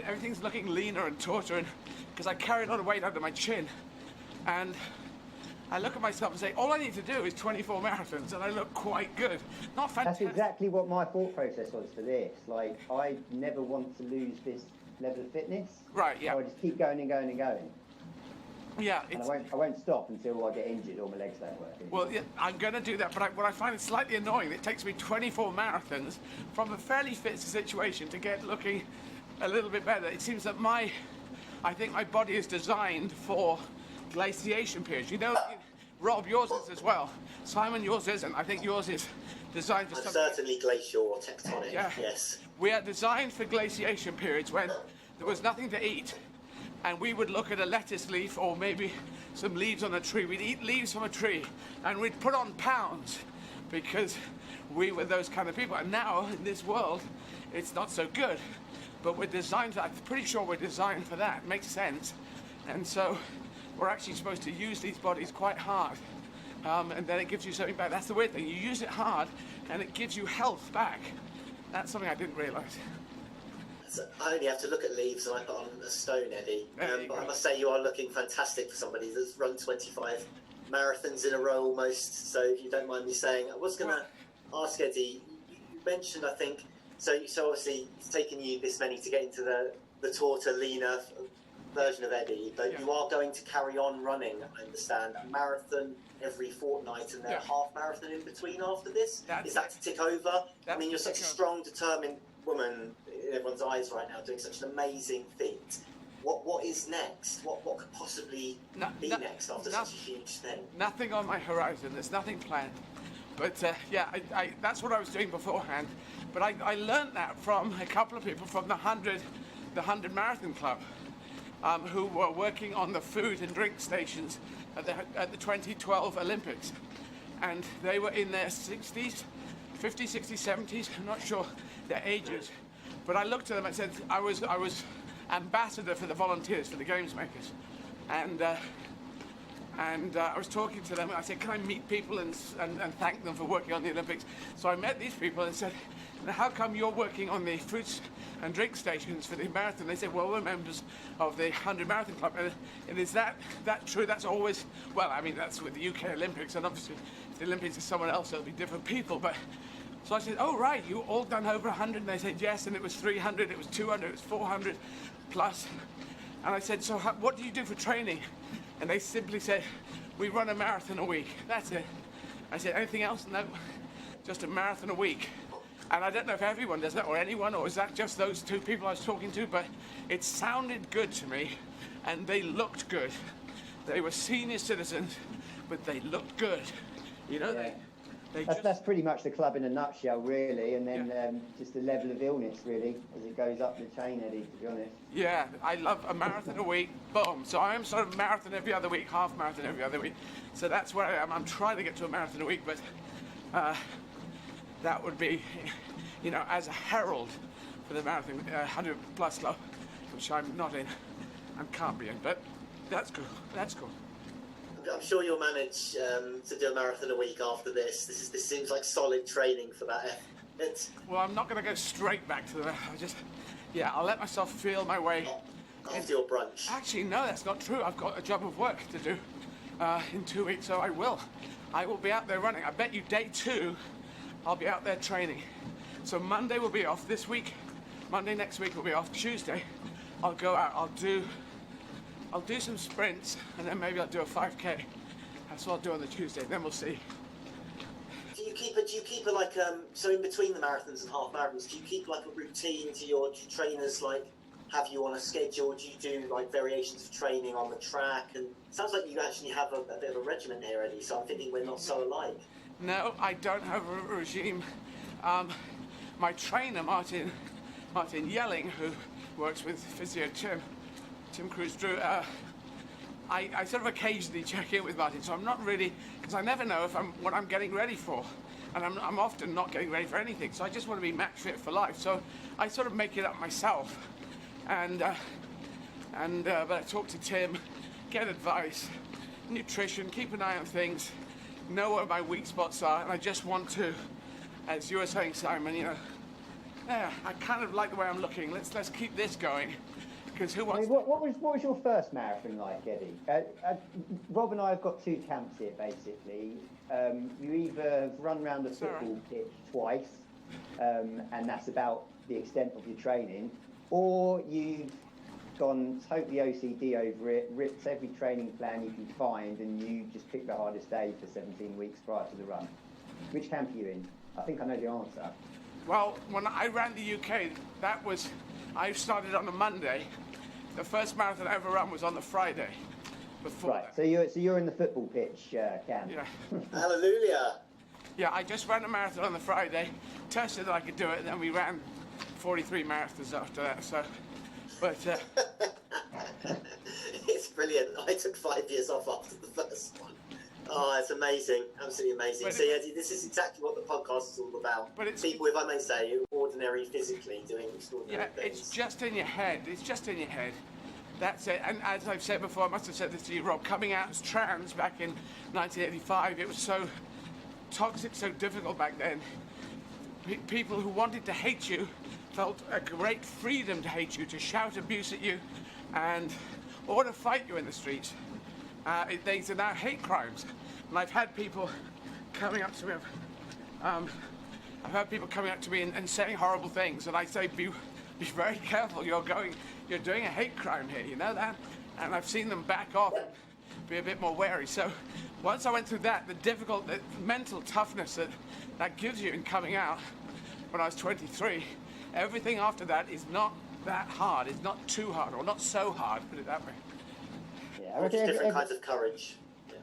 everything's looking leaner and tauter, because I carry a lot of weight under my chin, and I look at myself and say, all I need to do is 24 marathons, and I look quite good. Not fantastic. That's exactly what my thought process was for this. Like, I never want to lose this level of fitness. Right, yeah. So I just keep going and going and going. Yeah, and I won't stop until I get injured or my legs don't work. Well, yeah, I'm going to do that, but what I find is slightly annoying, it takes me 24 marathons from a fairly fit situation to get looking a little bit better. It seems that I think my body is designed for glaciation periods. You know, Rob, yours is as well. Simon, yours isn't. I think yours is designed for something. Certainly glacial or tectonic, yeah. Yes. We are designed for glaciation periods when there was nothing to eat. And we would look at a lettuce leaf or maybe some leaves on a tree. We'd eat leaves from a tree and we'd put on pounds because we were those kind of people. And now in this world, it's not so good. But we're designed for that. I'm pretty sure we're designed for that. It makes sense. And so we're actually supposed to use these bodies quite hard. And then it gives you something back. That's the weird thing. You use it hard and it gives you health back. That's something I didn't realise. So I only have to look at leaves and I put on a stone, Eddie. But I must say you are looking fantastic for somebody that's run 25 marathons in a row almost. So if you don't mind me saying, I was going to ask Eddie, you mentioned, I think, so obviously it's taken you this many to get into the taller, leaner version of Eddie, but you are going to carry on running, I understand, a marathon every fortnight and then a half marathon in between after this. Is that to tick over? I mean, you're such a strong, determined woman in everyone's eyes right now, doing such an amazing feat. What is next? What could possibly be next after such a huge thing? Nothing on my horizon. There's nothing planned. But I that's what I was doing beforehand. But I learned that from a couple of people from the 100 Marathon Club, who were working on the food and drink stations at the 2012 Olympics. And they were in their 60s, 50s, 60s, 70s, I'm not sure their ages. But I looked at them and said, I was ambassador for the volunteers, for the games makers. And I was talking to them and I said, can I meet people and thank them for working on the Olympics? So I met these people and said, now how come you're working on the fruits and drink stations for the marathon? They said, well, we're members of the 100 Marathon Club. And is that true? That's always, well, I mean, that's with the UK Olympics, and obviously if the Olympics is someone else, it'll be different people. But so I said, oh, right, you all done over 100? And they said, yes, and it was 300, it was 200, it was 400 plus. And I said, so what do you do for training? And they simply said, we run a marathon a week. That's it. I said, anything else? No, just a marathon a week. And I don't know if everyone does that or anyone, or is that just those two people I was talking to, but it sounded good to me and they looked good. They were senior citizens, but they looked good. You know, that's pretty much the club in a nutshell, really, and then just the level of illness, really, as it goes up the chain, Eddie, to be honest. Yeah, I love a marathon a week, boom. So I am sort of marathon every other week, half marathon every other week. So that's where I am. I'm trying to get to a marathon a week, but that would be, you know, as a herald for the marathon 100 plus club, which I'm not in and can't be in, but that's cool. That's cool. I'm sure you'll manage to do a marathon a week after this. This seems like solid training for that effort. Well, I'm not going to go straight back to the. I'll let myself feel my way. After your brunch. Actually, no, that's not true. I've got a job of work to do in 2 weeks, so I will be out there running. I bet you day 2, I'll be out there training. So Monday will be off this week. Monday next week will be off. Tuesday, I'll go out. I'll do some sprints, and then maybe I'll do a 5K. That's what I'll do on the Tuesday. Then we'll see. Do you keep a like so in between the marathons and half marathons? Do you keep like a routine? Do your trainers like have you on a schedule? Do you do like variations of training on the track? And it sounds like you actually have a bit of a regimen here, Eddie. So I'm thinking we're not so alike. No, I don't have a regime. My trainer, Martin Yelling, who works with physio Tim Cruz-Drew, I sort of occasionally check in with Martin, so I'm not really, because I never know what I'm getting ready for, and I'm often not getting ready for anything, so I just want to be match fit for life, so I sort of make it up myself, but I talk to Tim, get advice, nutrition, keep an eye on things, know where my weak spots are, and I just want to, as you were saying, Simon, you know, I kind of like the way I'm looking, let's keep this going. Who wants what was your first marathon like, Eddie? Rob and I have got 2 camps here, basically. You either run around the football pitch twice, and that's about the extent of your training, or you've gone totally OCD over it, ripped every training plan you can find, and you just pick the hardest day for 17 weeks prior to the run. Which camp are you in? I think I know the answer. Well, when I ran the UK, I started on a Monday. The first marathon I ever ran was on the Friday. Before right, that. so you're in the football pitch camp. Yeah. Hallelujah. Yeah, I just ran a marathon on the Friday, tested that I could do it, and then we ran 43 marathons after that. So, but it's brilliant. I took 5 years off after the first one. Oh, it's amazing, absolutely amazing. So, Eddie, this is exactly what the podcast is all about. But it's people, if I may say, ordinary physically doing extraordinary things. It's just in your head. It's just in your head. That's it. And as I've said before, I must have said this to you, Rob, coming out as trans back in 1985, it was so toxic, so difficult back then. People who wanted to hate you felt a great freedom to hate you, to shout abuse at you, or to fight you in the streets. These are now hate crimes. And I've had people coming up to me, I've had people coming up to me and saying horrible things, and I say, be very careful, you're doing a hate crime here, you know that? And I've seen them back off and be a bit more wary. So once I went through that, the mental toughness that gives you in coming out when I was 23, everything after that is not that hard. It's not too hard, or not so hard, put it that way. Yeah, different kinds of courage. Yeah.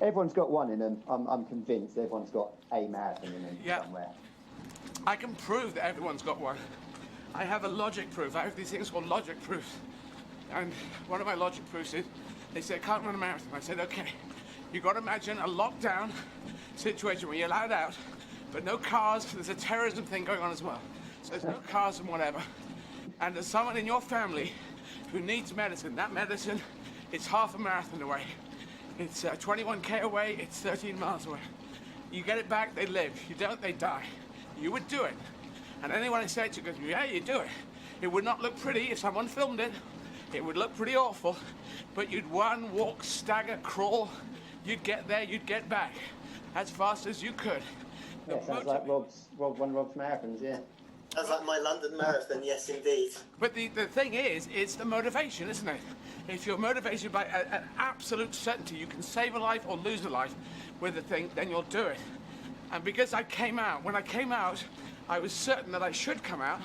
Everyone's got one in them. I'm convinced everyone's got a marathon in them somewhere. I can prove that everyone's got one. I have a logic proof. I have these things called logic proofs. And one of my logic proofs is, they say, I can't run a marathon. I said, okay, you've got to imagine a lockdown situation where you're allowed out, but no cars. There's a terrorism thing going on as well. So there's no cars and whatever. And there's someone in your family who needs medicine. That medicine, it's half a marathon away. It's 21k away, it's 13 miles away. You get it back, they live. You don't, they die. You would do it. And anyone I say it to goes, yeah, you do it. It would not look pretty if someone filmed it. It would look pretty awful. But you'd run, walk, stagger, crawl. You'd get there, you'd get back as fast as you could. Yeah, sounds like one of Rob's marathons, yeah. Sounds like my London Marathon, yes, indeed. But the thing is, it's the motivation, isn't it? If you're motivated by an absolute certainty you can save a life or lose a life with a thing, then you'll do it. And because when I came out, I was certain that I should come out,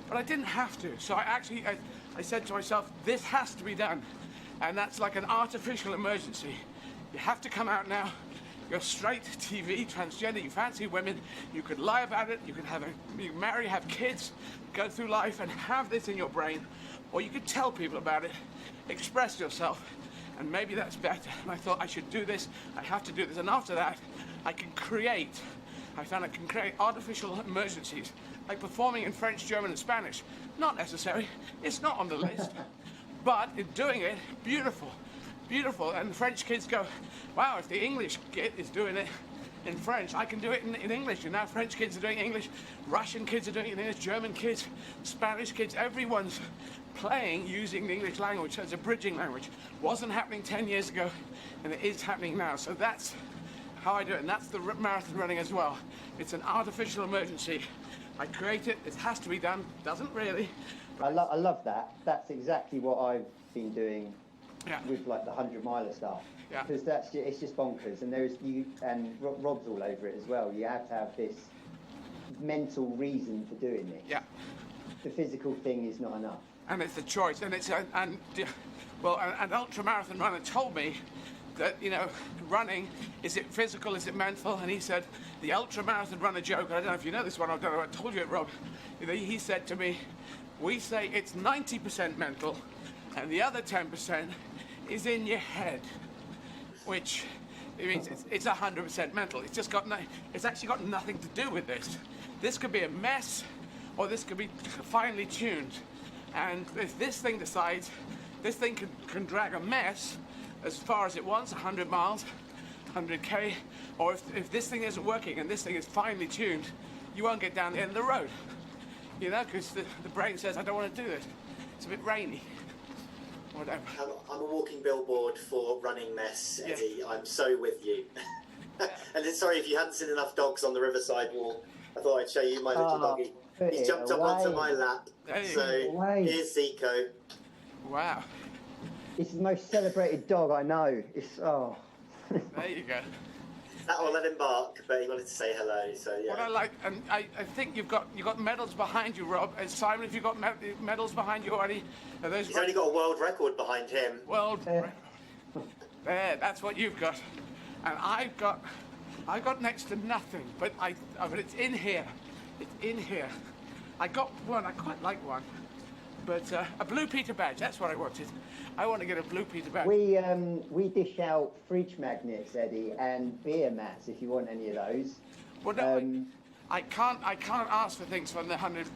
but I didn't have to. So I said to myself, this has to be done. And that's like an artificial emergency. You have to come out now. You're straight, TV, transgender, you fancy women, you could lie about it, you could marry, have kids, go through life and have this in your brain, or you could tell people about it, express yourself, and maybe that's better. And I thought I should do this, I have to do this, and after that, I can create artificial emergencies, like performing in French, German, and Spanish. Not necessary, it's not on the list, but in doing it, beautiful. Beautiful, and French kids go, wow, if the English kid is doing it in French, I can do it in English. And now French kids are doing English, Russian kids are doing it in English, German kids, Spanish kids, everyone's playing using the English language as a bridging language. Wasn't happening 10 years ago, and it is happening now. So that's how I do it, and that's the marathon running as well. It's an artificial emergency. I create it, it has to be done, doesn't really. I love that. That's exactly what I've been doing. Yeah. With like the 100-miler stuff, because it's just bonkers, and Rob's all over it as well. You have to have this mental reason for doing this. Yeah. The physical thing is not enough. And it's a choice, and it's an ultramarathon runner told me that, running, is it physical, is it mental? And he said, the ultramarathon runner joke, I don't know if you know this one, I don't know, I told you it, Rob. He said to me, we say it's 90% mental, and the other 10% is in your head, which it means it's 100% mental. It's just it's actually got nothing to do with this. This could be a mess, or this could be finely tuned. And if this thing decides, this thing can drag a mess as far as it wants, 100 miles, 100k, or if this thing isn't working and this thing is finely tuned, you won't get down the end of the road. Because the brain says, I don't want to do this. It's a bit rainy. Whatever. I'm a walking billboard for running mess, Eddie. Yeah. I'm so with you. And sorry if you hadn't seen enough dogs on the Riverside Walk. I thought I'd show you my little doggy. He's jumped up onto my lap. So here's Zico. Wow. This is the most celebrated dog I know. There you go. That will let him bark, but he wanted to say hello, so yeah. What I like, and I think you've got medals behind you, Rob. And Simon, have you got medals behind you already? He's only got a world record behind him. World record. There, that's what you've got. And I've got next to nothing, but it's in here. It's in here. I got one, I quite like one. But a Blue Peter badge, that's what I wanted. I want to get a Blue Peter badge. We dish out fridge magnets, Eddie, and beer mats if you want any of those. Well, no, I can't ask for things from the 100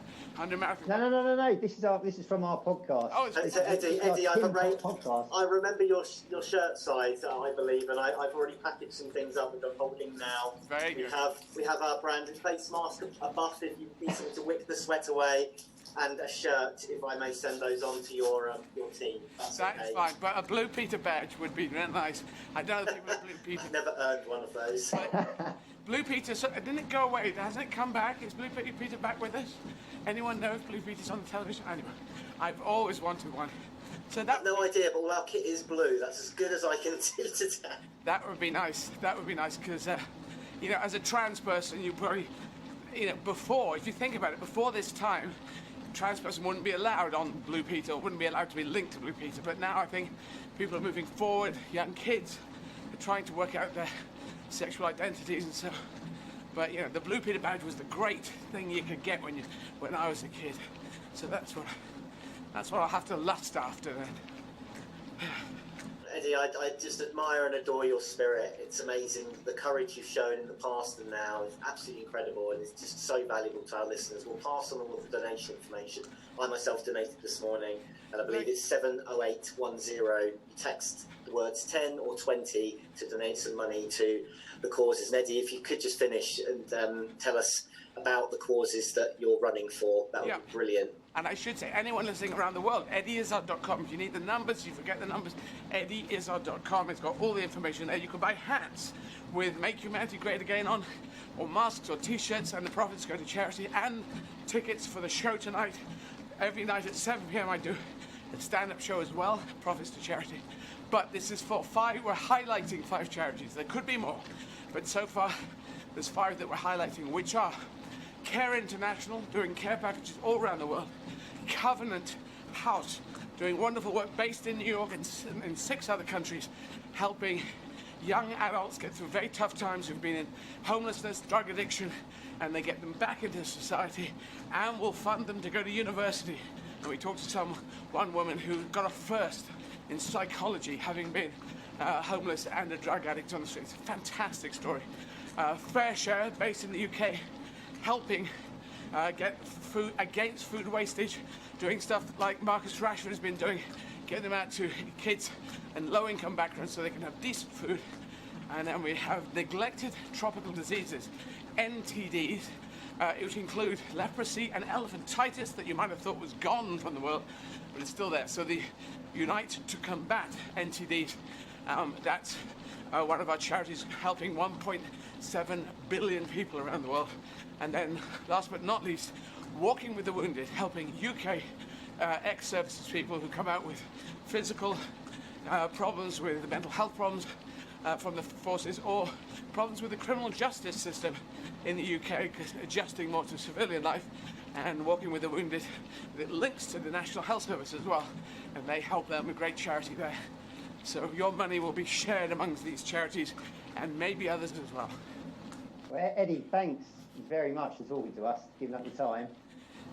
marathon. No. This is from our podcast. Oh, Eddie, I remember your shirt size, I believe, and I've already packaged some things up and I'm holding now. Very good. We have our branded face mask, a buff if you need something to wick the sweat away, and a shirt, if I may send those on to your team. That's okay. Fine, but a Blue Peter badge would be really nice. I don't think with Blue Peter. I've never earned one of those. Blue Peter, didn't it go away? Hasn't it come back? Is Blue Peter back with us? Anyone know if Blue Peter's on the television? Anyway, I've always wanted one. So that. I've no idea, but all our kit is blue. That's as good as I can do today. That would be nice. That would be nice because, as a trans person, you probably, before, if you think about it, before this time, trans person wouldn't be allowed on Blue Peter, or wouldn't be allowed to be linked to Blue Peter. But now I think people are moving forward. Young kids are trying to work out their sexual identities and so. But the Blue Peter badge was the great thing you could get when I was a kid. So that's what I'll have to lust after then. Eddie, I just admire and adore your spirit. It's amazing. The courage you've shown in the past and now is absolutely incredible, and it's just so valuable to our listeners. We'll pass on all of the donation information. I myself donated this morning, and I believe it's 70810. You text the words 10 or 20 to donate some money to the causes. And Eddie, if you could just finish and tell us about the causes that you're running for, that would be brilliant. And I should say, anyone listening around the world, EddieIzzard.com. If you need the numbers, you forget the numbers, EddieIzzard.com. It's got all the information there. You can buy hats with Make Humanity Great Again on, or masks or T-shirts, and the profits go to charity, and tickets for the show tonight. Every night at 7 p.m. I do a stand-up show as well, profits to charity. But this is for 5, we're highlighting 5 charities. There could be more, but so far there's 5 that we're highlighting, which are Care International, doing care packages all around the world. Covenant House, doing wonderful work based in New York and in 6 other countries, helping young adults get through very tough times who've been in homelessness, drug addiction, and they get them back into society, and we'll fund them to go to university. And we talked to one woman who got a first in psychology, having been homeless and a drug addict on the streets. Fantastic story. Fair Share, based in the UK, helping get food against food wastage, doing stuff like Marcus Rashford has been doing, getting them out to kids and low-income backgrounds so they can have decent food. And then we have neglected tropical diseases, NTDs, which include leprosy and elephantitis that you might have thought was gone from the world, but it's still there. So the Unite to Combat NTDs, that's one of our charities, helping 1.7 billion people around the world. And then, last but not least, Walking with the Wounded, helping UK ex-services people who come out with physical problems, with mental health problems from the forces, or problems with the criminal justice system in the UK, adjusting more to civilian life. And Walking with the Wounded, it links to the National Health Service as well, and they help them, a great charity there. So your money will be shared amongst these charities, and maybe others as well. Well, Eddie, thanks very much for talking to us, giving up your time.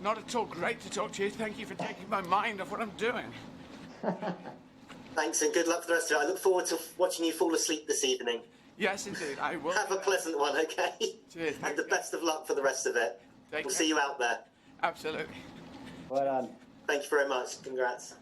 Not at all. Great to talk to you. Thank you for taking my mind off what I'm doing. Thanks, and good luck for the rest of it. I look forward to watching you fall asleep this evening. Yes, indeed. I will. Have a pleasant one, okay? Cheers. And the best of luck for the rest of it. We'll see you out there. Absolutely. Well done. Thank you very much. Congrats.